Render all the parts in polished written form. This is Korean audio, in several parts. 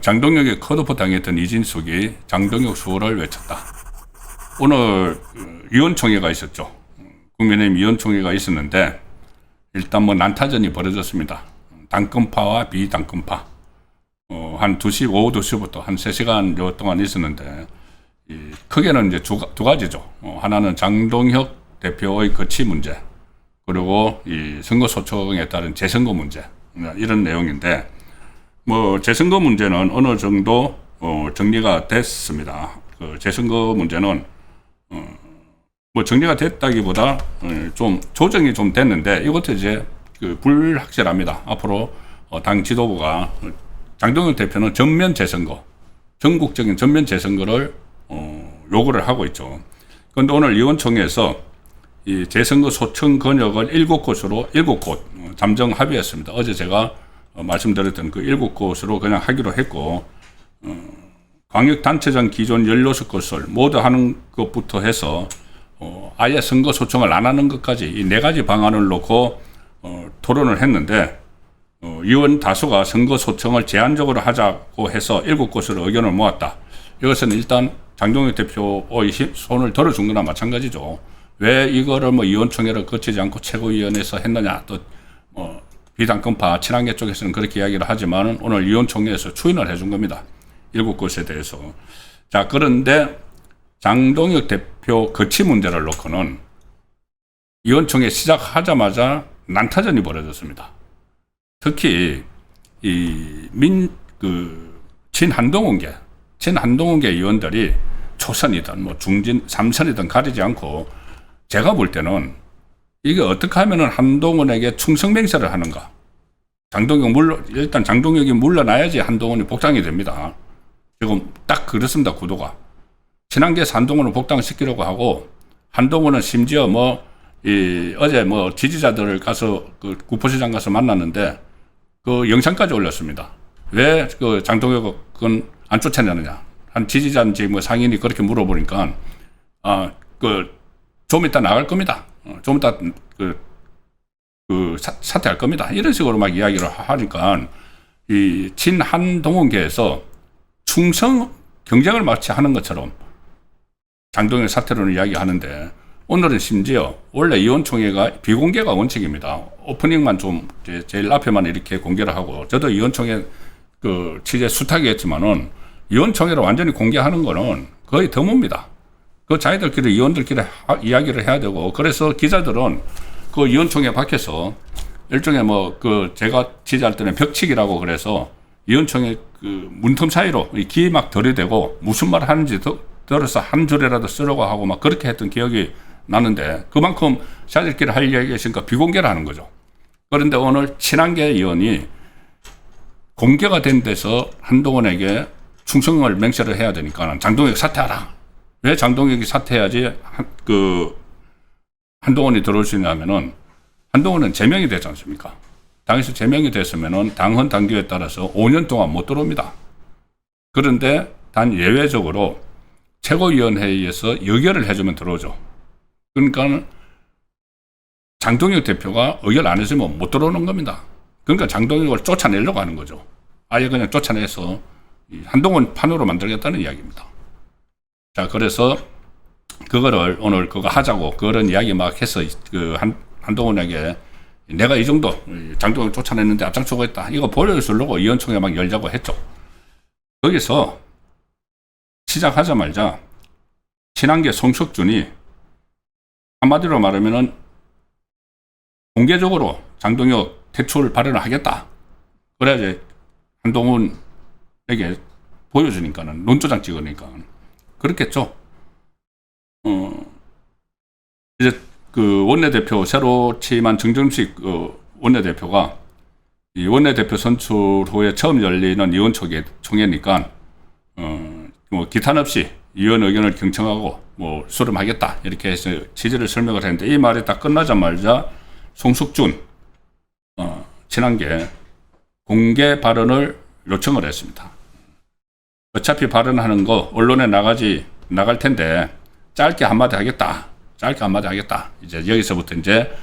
장동혁에 컷오프 당했던 이진숙이 장동혁 수호를 외쳤다. 오늘 위원총회가 있었죠. 국민의힘 위원총회가 있었는데 일단 뭐 난타전이 벌어졌습니다. 당권파와 비당권파. 한 2시, 오후 2시부터 한 3시간 동안 있었는데 크게는 이제 두 가지죠. 하나는 장동혁 대표의 거취 문제, 그리고 이 선거 소청에 따른 재선거 문제, 이런 내용인데, 뭐 재선거 문제는 어느 정도 정리가 됐습니다. 그 재선거 문제는 뭐 정리가 됐다기보다 좀 조정이 좀 됐는데, 이것도 이제 그 불확실합니다. 앞으로 당 지도부가 장동혁 대표는 전면 재선거, 전국적인 전면 재선거를 요구를 하고 있죠. 그런데 오늘 의원총회에서 이 재선거 소청 권역을 7곳으로 7곳 잠정 합의했습니다. 어제 제가 말씀드렸던 그 7곳으로 그냥 하기로 했고, 광역단체장 기존 16곳을 모두 하는 것부터 해서 아예 선거 소청을 안 하는 것까지 이 4가지 방안을 놓고 토론을 했는데, 의원 다수가 선거 소청을 제한적으로 하자고 해서 7곳으로 의견을 모았다. 이것은 일단 장동혁 대표의 손을 들어준 거나 마찬가지죠. 왜 이거를 뭐 의원총회를 거치지 않고 최고위원회에서 했느냐, 또 비당권파 친한계 쪽에서는 그렇게 이야기를 하지만 오늘 의원총회에서 추인을 해준 겁니다. 7곳에 대해서. 자, 그런데 장동혁 대표 거취 문제를 놓고는 의원총회 시작하자마자 난타전이 벌어졌습니다. 특히 친한동훈계 의원들이 초선이든 뭐 중진, 삼선이든 가리지 않고, 제가 볼 때는 이게 어떻게 하면은 한동훈에게 충성맹세를 하는가. 일단 장동혁이 물러나야지 한동훈이 복당이 됩니다. 지금 딱 그렇습니다, 구도가. 친한계에서 한동훈을 복당시키려고 하고, 한동훈은 심지어 어제 지지자들을 가서 구포시장 가서 만났는데 그 영상까지 올렸습니다. 왜 그 장동혁은 안 쫓아내느냐. 한 지지자인지 상인이 그렇게 물어보니까, 좀 이따 나갈 겁니다. 좀 이따 사퇴할 겁니다. 이런 식으로 막 이야기를 하니까, 이 친한동훈계에서 충성 경쟁을 마치 하는 것처럼 장동혁 사퇴론을 이야기하는데, 오늘은 심지어 원래 의원총회가 비공개가 원칙입니다. 오프닝만 좀 제일 앞에만 이렇게 공개를 하고, 저도 의원총회 그 취재 수탁이 했지만은 의원총회를 완전히 공개하는 거는 거의 드뭅니다. 그 자기들끼리 의원들끼리 이야기를 해야 되고, 그래서 기자들은 그 의원총회 밖에서 일종의 제가 취재할 때는 벽치기라고 그래서 의원총회 그 문틈 사이로 귀 막 들이대고 무슨 말 하는지 들어서 한 줄이라도 쓰려고 하고 막 그렇게 했던 기억이 나는데, 그만큼 자기들끼리 할 이야기가 있으니까 비공개를 하는 거죠. 그런데 오늘 친한계 의원이 공개가 된 데서 한동훈에게 충성을 맹세를 해야 되니까 장동혁 사퇴하라. 왜 장동혁이 사퇴해야지 한동훈이 들어올 수 있냐면은, 한동훈은 제명이 되지 않습니까? 당에서 제명이 됐으면은 당헌 당규에 따라서 5년 동안 못 들어옵니다. 그런데 단 예외적으로 최고위원회의에서 의결을 해주면 들어오죠. 그러니까 장동혁 대표가 의결 안 해주면 못 들어오는 겁니다. 그러니까 장동혁을 쫓아내려고 하는 거죠. 아예 그냥 쫓아내서 한동훈 판으로 만들겠다는 이야기입니다. 자, 그래서 그거를 오늘 그거 하자고 그런 이야기 막 해서 한동훈에게 내가 이 정도 장동혁 쫓아냈는데 앞장서고 있다, 이거 보여주려고 의원총회 막 열자고 했죠. 거기서 시작하자마자 친한계 송석준이 한마디로 말하면은 공개적으로 장동혁 퇴출 발언을 하겠다. 그래야지 한동훈에게 보여주니까는, 논조장 찍으니까. 그렇겠죠. 이제 그 원내대표, 새로 취임한 정점식 원내대표가 이 원내대표 선출 후에 처음 열리는 의원총회니까, 기탄 없이 의원 의견을 경청하고 수렴하겠다, 이렇게 해서 취지를 설명을 했는데, 이 말이 딱 끝나자마자 송석준 친한계 공개 발언을 요청을 했습니다. 어차피 발언하는 거 언론에 나갈 텐데 짧게 한마디 하겠다. 짧게 한마디 하겠다. 이제 여기서부터 이제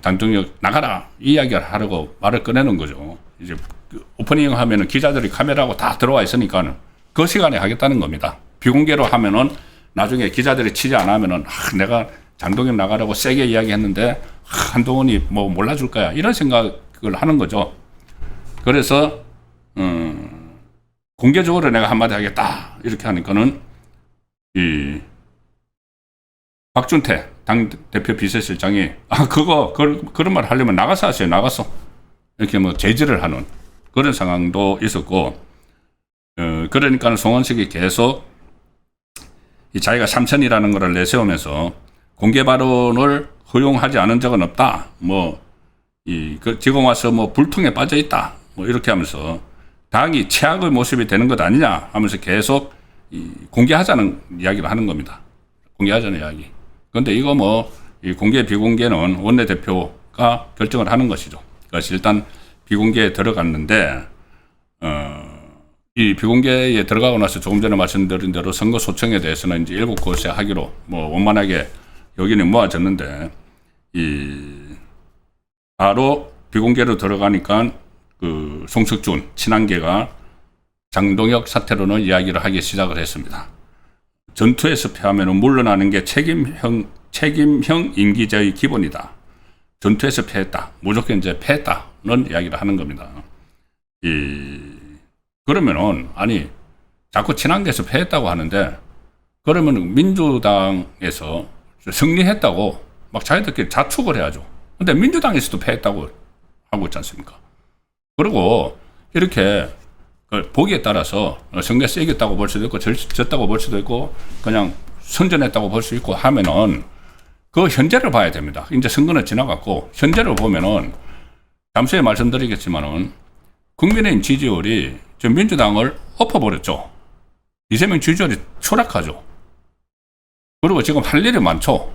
장동혁 나가라 이 이야기를 하려고 말을 꺼내는 거죠. 이제 그 오프닝 하면은 기자들이 카메라하고 다 들어와 있으니까 그 시간에 하겠다는 겁니다. 비공개로 하면은 나중에 기자들이 취재 안 하면은 내가 장동혁 나가라고 세게 이야기했는데 한동훈이 뭐 몰라줄 거야 이런 생각을 하는 거죠. 그래서 공개적으로 내가 한마디 하겠다 이렇게 하니까는 이 박준태 당대표 비서실장이 그런 말 하려면 나가서 하세요. 나가서 이렇게 뭐 제지를 하는 그런 상황도 있었고, 그러니까 송원석이 계속 이 자기가 삼천이라는 것을 내세우면서 공개 발언을 허용하지 않은 적은 없다. 지금 와서 불통에 빠져 있다. 이렇게 하면서 당이 최악의 모습이 되는 것 아니냐 하면서 계속 공개하자는 이야기를 하는 겁니다. 공개하자는 이야기. 그런데 이거 이 공개 비공개는 원내대표가 결정을 하는 것이죠. 그래서 일단 비공개에 들어갔는데, 이 비공개에 들어가고 나서 조금 전에 말씀드린 대로 선거 소청에 대해서는 이제 7곳에 하기로 원만하게 여기는 모아졌는데, 바로 비공개로 들어가니까 그 송석준 친한계가 장동혁 사태로는 이야기를 하기 시작을 했습니다. 전투에서 패하면 물러나는 게 책임형 임기제의 기본이다. 전투에서 패했다. 무조건 이제 패했다는 이야기를 하는 겁니다. 그러면은, 자꾸 친한계에서 패했다고 하는데, 그러면 민주당에서 승리했다고 막 자기들끼리 자축을 해야죠. 근데 민주당에서도 패했다고 하고 있지 않습니까? 그리고 이렇게 보기에 따라서 선거에서 이겼다고 볼 수도 있고 졌다고 볼 수도 있고 그냥 선전했다고 볼 수 있고 하면은 그 현재를 봐야 됩니다. 이제 선거는 지나갔고 현재를 보면은 잠시 후에 말씀드리겠지만은 국민의힘 지지율이 지금 민주당을 엎어버렸죠. 이재명 지지율이 추락하죠. 그리고 지금 할 일이 많죠.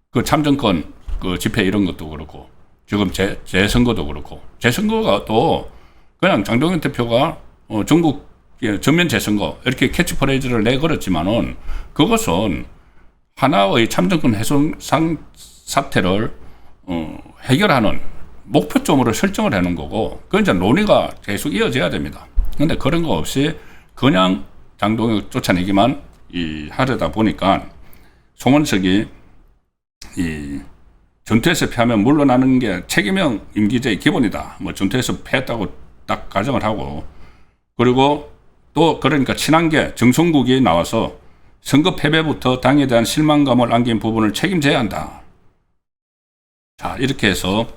그 참정권 그 집회 이런 것도 그렇고 지금 재선거도 그렇고 재선거가 또 그냥 장동현 대표가 전국 전면 재선거 이렇게 캐치프레이즈를 내걸었지만은 그것은 하나의 참정권 훼손상 사태를 해결하는 목표점으로 설정을 해놓은 거고 그건 이제 논의가 계속 이어져야 됩니다. 그런데 그런 거 없이 그냥 장동혁 쫓아내기만 하려다 보니까 송원석이 전투에서 패하면 물러나는 게 책임형 임기제의 기본이다. 전투에서 패했다고 딱 가정을 하고 그리고 또 그러니까 친한계 정성국이 나와서 선거 패배부터 당에 대한 실망감을 안긴 부분을 책임져야 한다. 자, 이렇게 해서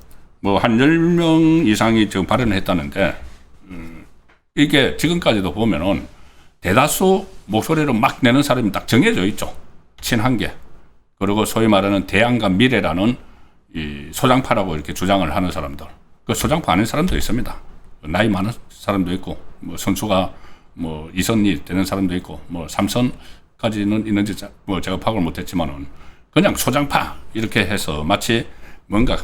한 10명 이상이 지금 발언을 했다는데, 이게 지금까지도 보면은 대다수 목소리를 막 내는 사람이 딱 정해져 있죠. 친한계. 그리고 소위 말하는 대안과 미래라는 이 소장파라고 이렇게 주장을 하는 사람들. 그 소장파 아닌 사람도 있습니다. 나이 많은 사람도 있고, 선수가 이선이 되는 사람도 있고, 3선까지는 있는지 제가 파악을 못했지만은 그냥 소장파 이렇게 해서 마치 뭔가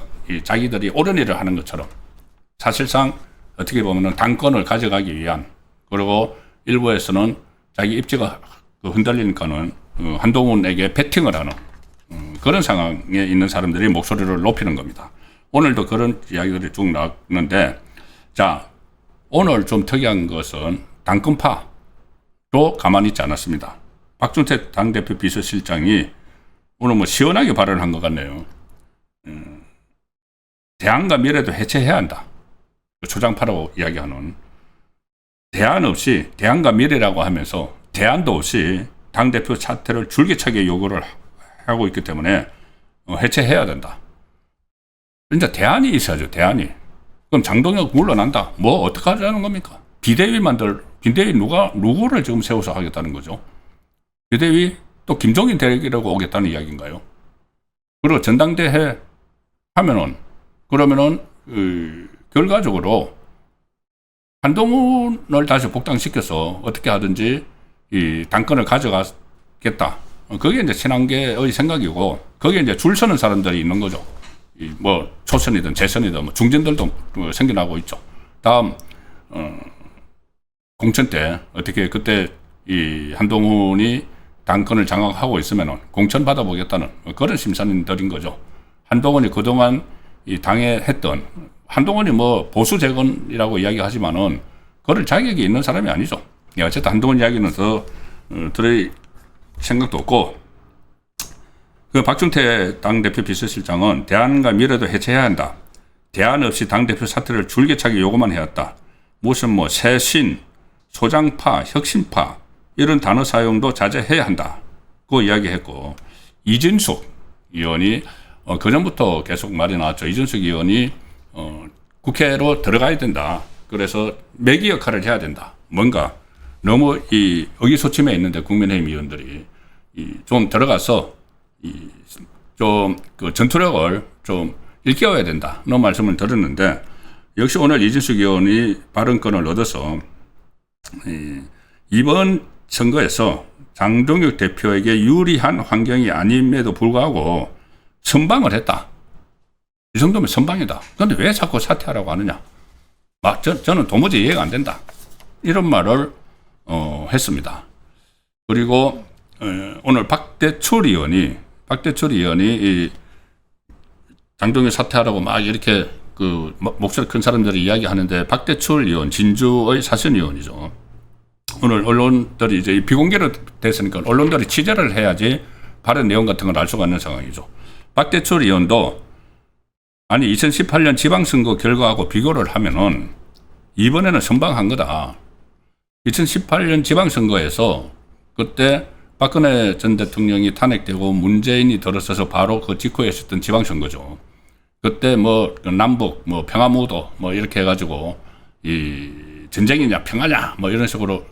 자기들이 옳은 일을 하는 것처럼 사실상 어떻게 보면은 당권을 가져가기 위한 그리고 일부에서는 자기 입지가 흔들리니까는 한동훈에게 배팅을 하는 그런 상황에 있는 사람들이 목소리를 높이는 겁니다. 오늘도 그런 이야기들이 쭉 나왔는데, 자, 오늘 좀 특이한 것은 당권파도 가만히 있지 않았습니다. 박준태 당대표 비서실장이 오늘 시원하게 발언을 한 것 같네요. 대안과 미래도 해체해야 한다. 조장파라고 이야기하는 대안 없이 대안과 미래라고 하면서 대안도 없이 당대표 사퇴를 줄기차게 요구를 하고 있기 때문에 해체해야 된다. 이제 대안이 있어야죠. 대안이. 그럼 장동혁 물러난다. 어떻게 하자는 겁니까? 비대위 누구를 지금 세워서 하겠다는 거죠? 비대위 또 김종인 대리라고 오겠다는 이야기인가요? 그리고 전당대회 하면은 그러면은 결과적으로 한동훈을 다시 복당시켜서 어떻게 하든지 이 당권을 가져가겠다. 그게 이제 친한계의 생각이고 거기에 이제 줄 서는 사람들이 있는 거죠. 초선이든 재선이든 중진들도 생겨나고 있죠. 다음 공천 때 어떻게 그때 이 한동훈이 당권을 장악하고 있으면 공천 받아보겠다는 그런 심사님들인 거죠. 한동훈이 그동안 이 당에 했던, 한동훈이 뭐 보수 재건이라고 이야기하지만은 그럴 자격이 있는 사람이 아니죠. 어쨌든 한동훈 이야기는 더 들을 생각도 없고, 그 박준태 당대표 비서실장은 대안과 미래도 해체해야 한다. 대안 없이 당대표 사퇴를 줄기차게 요구만 해왔다. 무슨 뭐 새신, 소장파, 혁신파 이런 단어 사용도 자제해야 한다. 그 이야기했고, 이진숙 의원이 그전부터 계속 말이 나왔죠. 이진숙 의원이 국회로 들어가야 된다. 그래서 매기 역할을 해야 된다. 뭔가 너무 이 의기소침해 있는데 국민의힘 의원들이 좀 들어가서 좀 그 전투력을 좀 일깨워야 된다. 그런 말씀을 드렸는데, 역시 오늘 이진숙 의원이 발언권을 얻어서 이번 선거에서 장동혁 대표에게 유리한 환경이 아님에도 불구하고 선방을 했다. 이 정도면 선방이다. 그런데 왜 자꾸 사퇴하라고 하느냐. 저는 도무지 이해가 안 된다. 이런 말을 했습니다. 그리고 오늘 박대출 의원이 이 장동혁 사퇴하라고 막 이렇게 그 목소리 큰 사람들이 이야기하는데, 박대출 의원, 진주의 사선 의원이죠. 오늘 언론들이 이제 비공개로 됐으니까 언론들이 취재를 해야지 발언 내용 같은 걸 알 수가 있는 상황이죠. 박대출 의원도 아니 2018년 지방선거 결과하고 비교를 하면은 이번에는 선방한 거다. 2018년 지방선거에서 그때 박근혜 전 대통령이 탄핵되고 문재인이 들어서서 바로 그 직후에 있었던 지방선거죠. 그때 뭐 남북 뭐 평화무도 뭐 이렇게 해가지고 이 전쟁이냐 평화냐 뭐 이런 식으로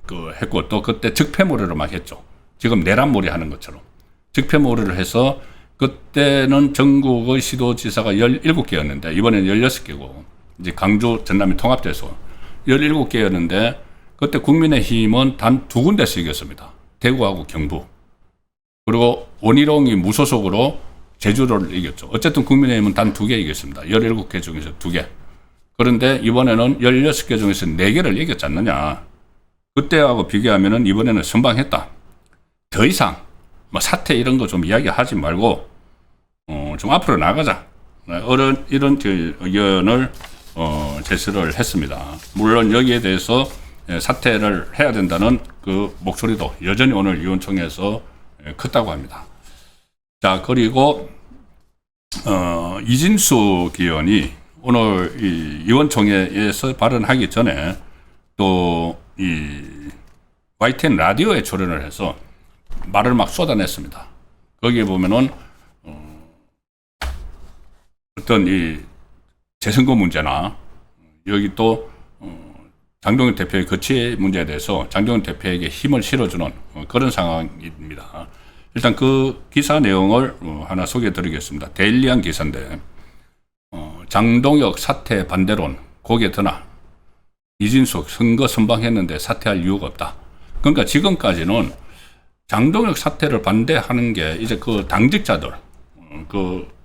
그 했고, 또 그때 즉패몰이를 막 했죠. 지금 내란몰이 하는 것처럼 즉패몰이를 해서, 그때는 전국의 시도지사가 17개였는데 이번에는 16개고 이제 강주 전남이 통합돼서 17개였는데, 그때 국민의힘은 단 2군데서 이겼습니다. 대구하고 경부. 그리고 원희룡이 무소속으로 제주를 이겼죠. 어쨌든 국민의힘은 단 2개 이겼습니다. 17개 중에서 2개. 그런데 이번에는 16개 중에서 4개를 이겼지 않느냐. 그때하고 비교하면은 이번에는 선방했다. 더 이상 뭐 사태 이런 거 좀 이야기하지 말고 좀 앞으로 나가자. 이런 의견을 제시를 했습니다. 물론 여기에 대해서 사퇴를 해야 된다는 그 목소리도 여전히 오늘 의원총회에서 컸다고 합니다. 자, 그리고 이진숙 의원이 오늘 이 의원총회에서 발언하기 전에 또 이 YTN 라디오에 출연을 해서 말을 막 쏟아냈습니다. 거기에 보면은 어떤 이 재선거 문제나 여기 또 장동혁 대표의 거취 문제에 대해서 장동혁 대표에게 힘을 실어주는 그런 상황입니다. 일단 그 기사 내용을 하나 소개해 드리겠습니다. 데일리한 기사인데, 장동혁 사퇴 반대론 고개 드나, 이진숙 선거 선방했는데 사퇴할 이유가 없다. 그러니까 지금까지는 장동혁 사퇴를 반대하는 게 이제 그 당직자들, 그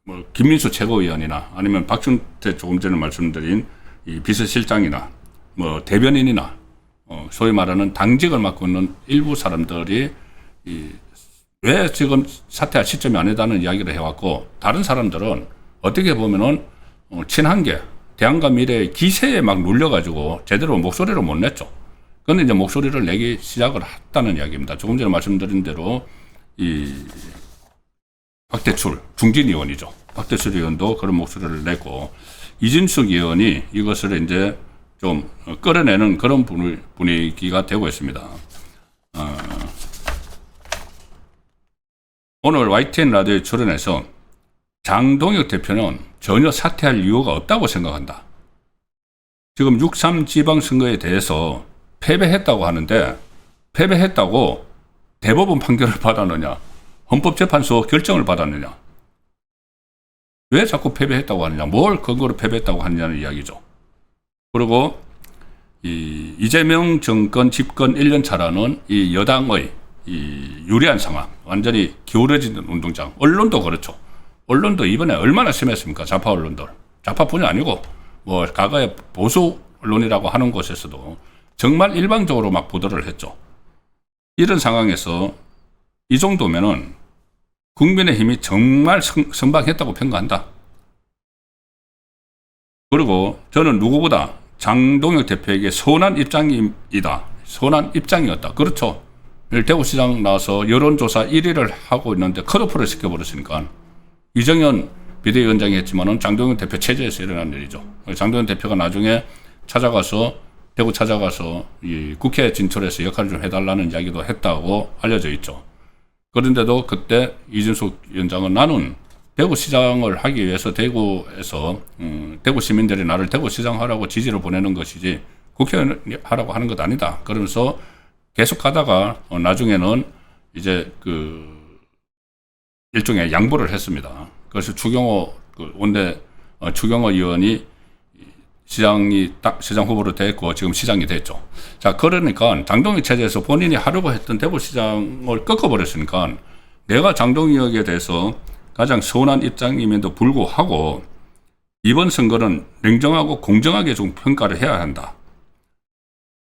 뭐 김민수 최고위원이나 아니면 박준태 조금 전에 말씀드린 이 비서실장이나 뭐 대변인이나 소위 말하는 당직을 맡고 있는 일부 사람들이 왜 지금 사퇴할 시점이 아니다는 이야기를 해왔고, 다른 사람들은 어떻게 보면은 친한계, 대안과 미래의 기세에 막 눌려가지고 제대로 목소리를 못 냈죠. 그런데 이제 목소리를 내기 시작을 했다는 이야기입니다. 조금 전에 말씀드린 대로 이 박대출 중진 의원이죠. 박대출 의원도 그런 목소리를 냈고, 이진숙 의원이 이것을 이제 좀 끌어내는 그런 분위기가 되고 있습니다. 오늘 YTN 라디오에 출연해서 장동혁 대표는 전혀 사퇴할 이유가 없다고 생각한다. 지금 6.3 지방선거에 대해서 패배했다고 하는데, 패배했다고 대법원 판결을 받았느냐, 헌법재판소 결정을 받았느냐, 왜 자꾸 패배했다고 하느냐, 뭘 근거로 패배했다고 하느냐는 이야기죠. 그리고 이재명 정권 집권 1년 차라는 이 여당의 이 유리한 상황, 완전히 기울어지는 운동장, 언론도 그렇죠. 언론도 이번에 얼마나 심했습니까? 좌파 언론들. 좌파뿐이 아니고 뭐 과거에 보수 언론이라고 하는 곳에서도 정말 일방적으로 막 보도를 했죠. 이런 상황에서 이 정도면은 국민의힘이 정말 선방했다고 평가한다. 그리고 저는 누구보다 장동혁 대표에게 선한 입장이다. 선한 입장이었다. 그렇죠. 대구시장 나와서 여론조사 1위를 하고 있는데 컷오프를 시켜버렸으니까 이정현 비대위원장이 했지만은 장동혁 대표 체제에서 일어난 일이죠. 장동혁 대표가 나중에 대구 찾아가서 이 국회에 진출해서 역할을 좀 해달라는 이야기도 했다고 알려져 있죠. 그런데도 그때 이준석 위원장은 나는 대구시장을 하기 위해서 대구에서 대구 시민들이 나를 대구시장 하라고 지지를 보내는 것이지 국회의원 하라고 하는 것 아니다. 그러면서 계속 가다가 나중에는 이제 일종의 양보를 했습니다. 그래서 추경호 추경호 의원이 시장 후보로 됐고 지금 시장이 됐죠. 자, 그러니까 장동혁 체제에서 본인이 하려고 했던 대구시장을 꺾어버렸으니까 내가 장동혁에 대해서 가장 선한 입장임에도 불구하고 이번 선거는 냉정하고 공정하게 좀 평가를 해야 한다.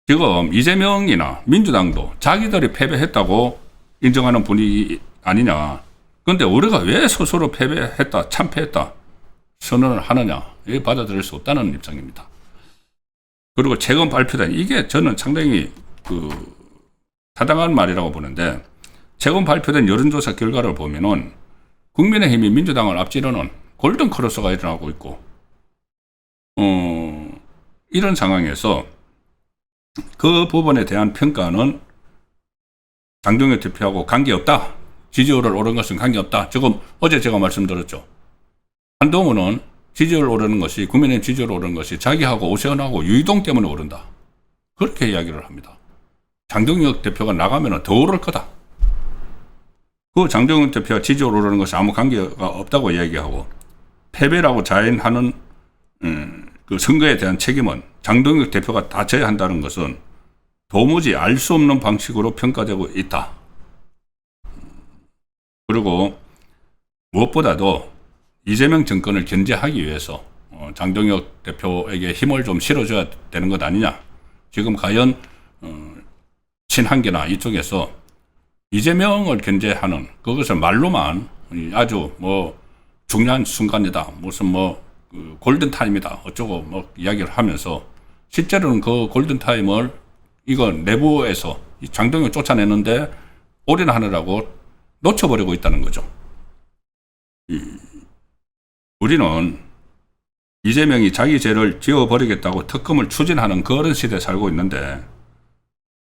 지금 이재명이나 민주당도 자기들이 패배했다고 인정하는 분위기 아니냐. 그런데 우리가 왜 스스로 패배했다, 참패했다 선언을 하느냐. 이게 받아들일 수 없다는 입장입니다. 그리고 최근 발표된 이게 저는 상당히 타당한 말이라고 보는데 최근 발표된 여론조사 결과를 보면은 국민의힘이 민주당을 앞지르는 골든 크로스가 일어나고 있고 이런 상황에서 그 부분에 대한 평가는 장동혁 대표하고 관계없다. 지지율을 오른 것은 관계없다. 지금 어제 제가 말씀드렸죠. 한동훈은 지지율 오르는 것이 국민의힘 지지율 오르는 것이 자기하고 오세훈하고 유이동 때문에 오른다. 그렇게 이야기를 합니다. 장동혁 대표가 나가면 더 오를 거다. 그 장동혁 대표가 지지율 오르는 것이 아무 관계가 없다고 이야기하고 패배라고 자인하는 그 선거에 대한 책임은 장동혁 대표가 다 져야 한다는 것은 도무지 알 수 없는 방식으로 평가되고 있다. 그리고 무엇보다도 이재명 정권을 견제하기 위해서 장동혁 대표에게 힘을 좀 실어줘야 되는 것 아니냐. 지금 과연 친한계나 이쪽에서 이재명을 견제하는 그것을 말로만 아주 중요한 순간이다. 무슨 골든타임이다. 어쩌고 이야기를 하면서 실제로는 그 골든타임을 이거 내부에서 장동혁 쫓아내는데 올인하느라고 놓쳐버리고 있다는 거죠. 우리는 이재명이 자기 죄를 지워버리겠다고 특검을 추진하는 그런 시대에 살고 있는데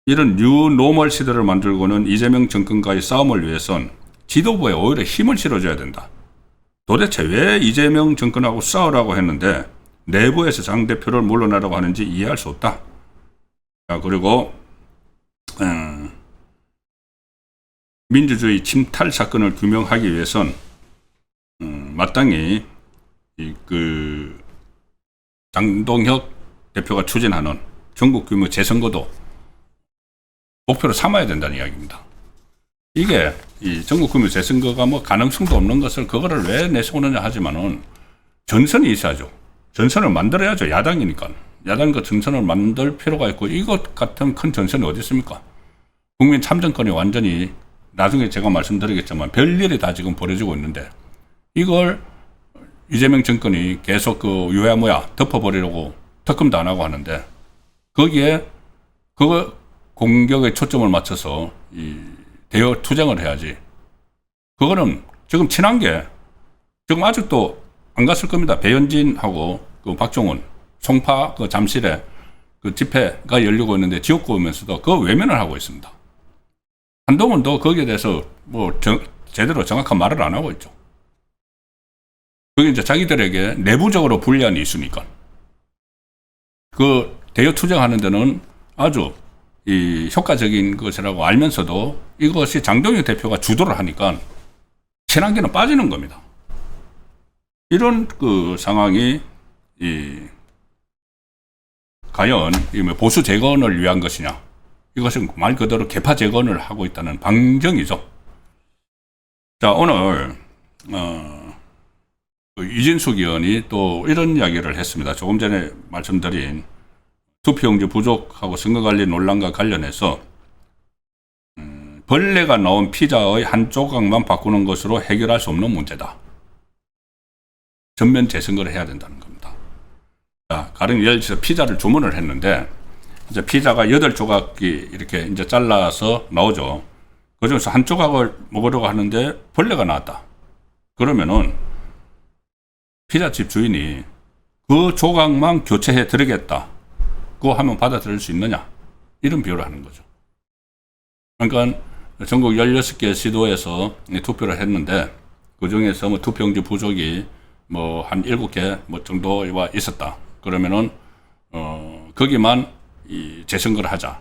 이런 뉴노멀 시대를 만들고는 이재명 정권과의 싸움을 위해선 지도부에 오히려 힘을 실어줘야 된다. 도대체 왜 이재명 정권하고 싸우라고 했는데 내부에서 장 대표를 물러나라고 하는지 이해할 수 없다. 자, 그리고 민주주의 침탈 사건을 규명하기 위해선 마땅히 장동혁 대표가 추진하는 전국 규모 재선거도 목표로 삼아야 된다는 이야기입니다. 이게 이 전국 규모 재선거가 가능성도 없는 것을 그거를 왜 내세우느냐 하지만은 전선이 있어야죠. 전선을 만들어야죠. 야당이니까. 야당과 전선을 만들 필요가 있고 이것 같은 큰 전선이 어디 있습니까? 국민 참정권이 완전히 나중에 제가 말씀드리겠지만 별일이 다 지금 벌어지고 있는데 이걸 이재명 정권이 계속 유야무야 덮어버리려고 특검도 안 하고 하는데 거기에 그거 공격에 초점을 맞춰서 대여 투쟁을 해야지. 그거는 지금 친한계 지금 아직도 안 갔을 겁니다. 배현진하고 박종훈 송파 잠실에 집회가 열리고 있는데 지역구 오면서도 그 외면을 하고 있습니다. 한동훈도 거기에 대해서 제대로 정확한 말을 안 하고 있죠. 그게 이제 자기들에게 내부적으로 불리한 이슈니까. 그 대여 투쟁하는 데는 아주 효과적인 것이라고 알면서도 이것이 장동혁 대표가 주도를 하니까 친한계는 빠지는 겁니다. 이런 상황이 과연 보수 재건을 위한 것이냐? 이것은 말 그대로 개파 재건을 하고 있다는 방정이죠. 자, 오늘 이진숙 의원이 또 이런 이야기를 했습니다. 조금 전에 말씀드린 투표용지 부족하고 선거관리 논란과 관련해서 벌레가 나온 피자의 한 조각만 바꾸는 것으로 해결할 수 없는 문제다. 전면 재선거를 해야 된다는 겁니다. 자, 가령 예를 들어서 피자를 주문을 했는데 이제 피자가 8조각이 이렇게 이제 잘라서 나오죠. 그중에서 한 조각을 먹으려고 하는데 벌레가 나왔다. 그러면은 피자집 주인이 그 조각만 교체해 드리겠다. 그거 하면 받아들일 수 있느냐? 이런 비유를 하는 거죠. 그러니까 전국 16개 시도에서 투표를 했는데 그 중에서 뭐 투표용지 부족이 뭐 한 7개 뭐 정도가 있었다. 그러면은 거기만 이 재선거를 하자.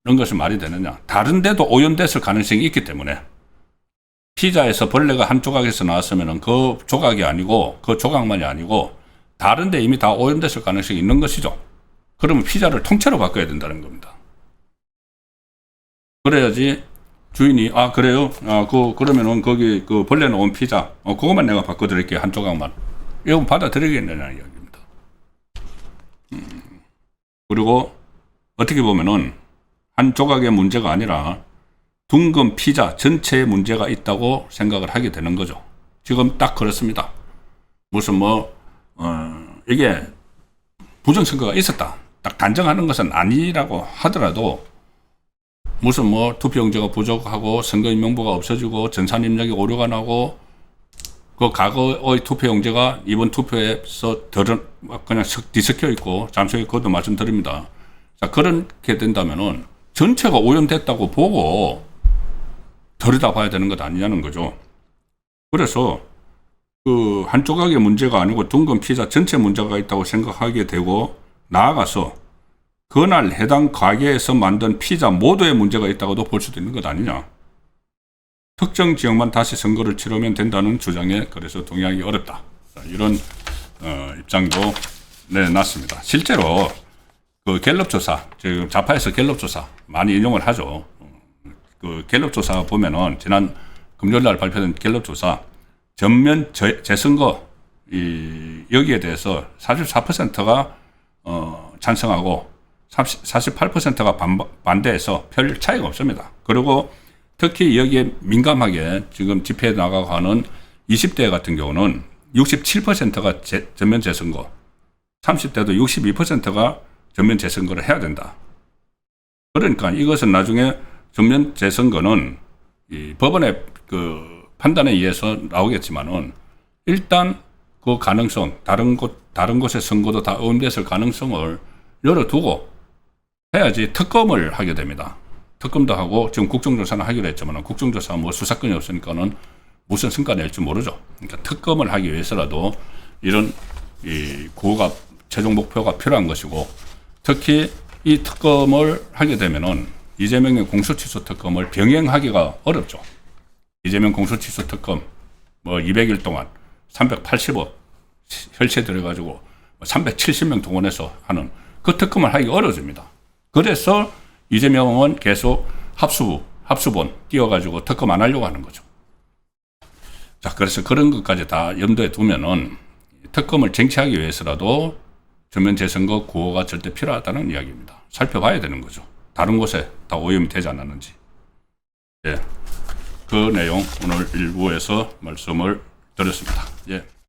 이런 것이 말이 되느냐? 다른 데도 오염됐을 가능성이 있기 때문에 피자에서 벌레가 한 조각에서 나왔으면은 그 조각이 아니고 그 조각만이 아니고 다른 데 이미 다 오염됐을 가능성이 있는 것이죠. 그러면 피자를 통째로 바꿔야 된다는 겁니다. 그래야지 주인이 그래요? 그러면은 거기 그 벌레 나온 피자 그것만 내가 바꿔드릴게요. 한 조각만. 이건 받아들이겠느냐는 이야기입니다. 그리고 어떻게 보면은 한 조각의 문제가 아니라 둥근 피자 전체에 문제가 있다고 생각을 하게 되는 거죠. 지금 딱 그렇습니다. 무슨 이게 부정선거가 있었다. 딱 단정하는 것은 아니라고 하더라도 무슨 투표용지가 부족하고 선거인 명부가 없어지고 전산 입력에 오류가 나고 그 과거의 투표용지가 이번 투표에서 그냥 뒤섞여 있고 잠시 그것도 말씀드립니다. 자, 그렇게 된다면은 전체가 오염됐다고 보고 들여다봐야 되는 것 아니냐는 거죠. 그래서 그 한 조각의 문제가 아니고 둥근 피자 전체 문제가 있다고 생각하게 되고 나아가서 그날 해당 가게에서 만든 피자 모두의 문제가 있다고도 볼 수도 있는 것 아니냐. 특정 지역만 다시 선거를 치르면 된다는 주장에 그래서 동의하기 어렵다. 이런 입장도 내놨습니다. 실제로 그 갤럽 조사, 지금 좌파에서 갤럽 조사 많이 인용을 하죠. 그 갤럽 조사 보면은 지난 금요일 날 발표된 갤럽 조사 전면 재선거 여기에 대해서 44%가 찬성하고 48%가 반대해서 별 차이가 없습니다. 그리고 특히 여기에 민감하게 지금 집회에 나가고 하는 20대 같은 경우는 67%가 전면 재선거, 30대도 62%가 전면 재선거를 해야 된다. 그러니까 이것은 나중에 전면 재선거는 이 법원의 그 판단에 의해서 나오겠지만은 일단 그 가능성, 다른 곳의 선거도 다 오염됐을 가능성을 열어두고 해야지 특검을 하게 됩니다. 특검도 하고 지금 국정조사는 하기로 했지만 국정조사 수사권이 없으니까는 무슨 성과 낼지 모르죠. 그러니까 특검을 하기 위해서라도 이런 이 구호가 최종 목표가 필요한 것이고 특히 이 특검을 하게 되면은 이재명의 공소취소 특검을 병행하기가 어렵죠. 이재명 공소취소 특검 200일 동안 380억 혈세 들여가지고 370명 동원해서 하는 그 특검을 하기 어려워집니다. 그래서 이재명은 계속 합수본 띄워가지고 특검 안 하려고 하는 거죠. 자, 그래서 그런 것까지 다 염두에 두면은 특검을 쟁취하기 위해서라도 전면 재선거 구호가 절대 필요하다는 이야기입니다. 살펴봐야 되는 거죠. 다른 곳에 다 오염이 되지 않았는지. 예. 그 내용 오늘 일부에서 말씀을 드렸습니다. 예.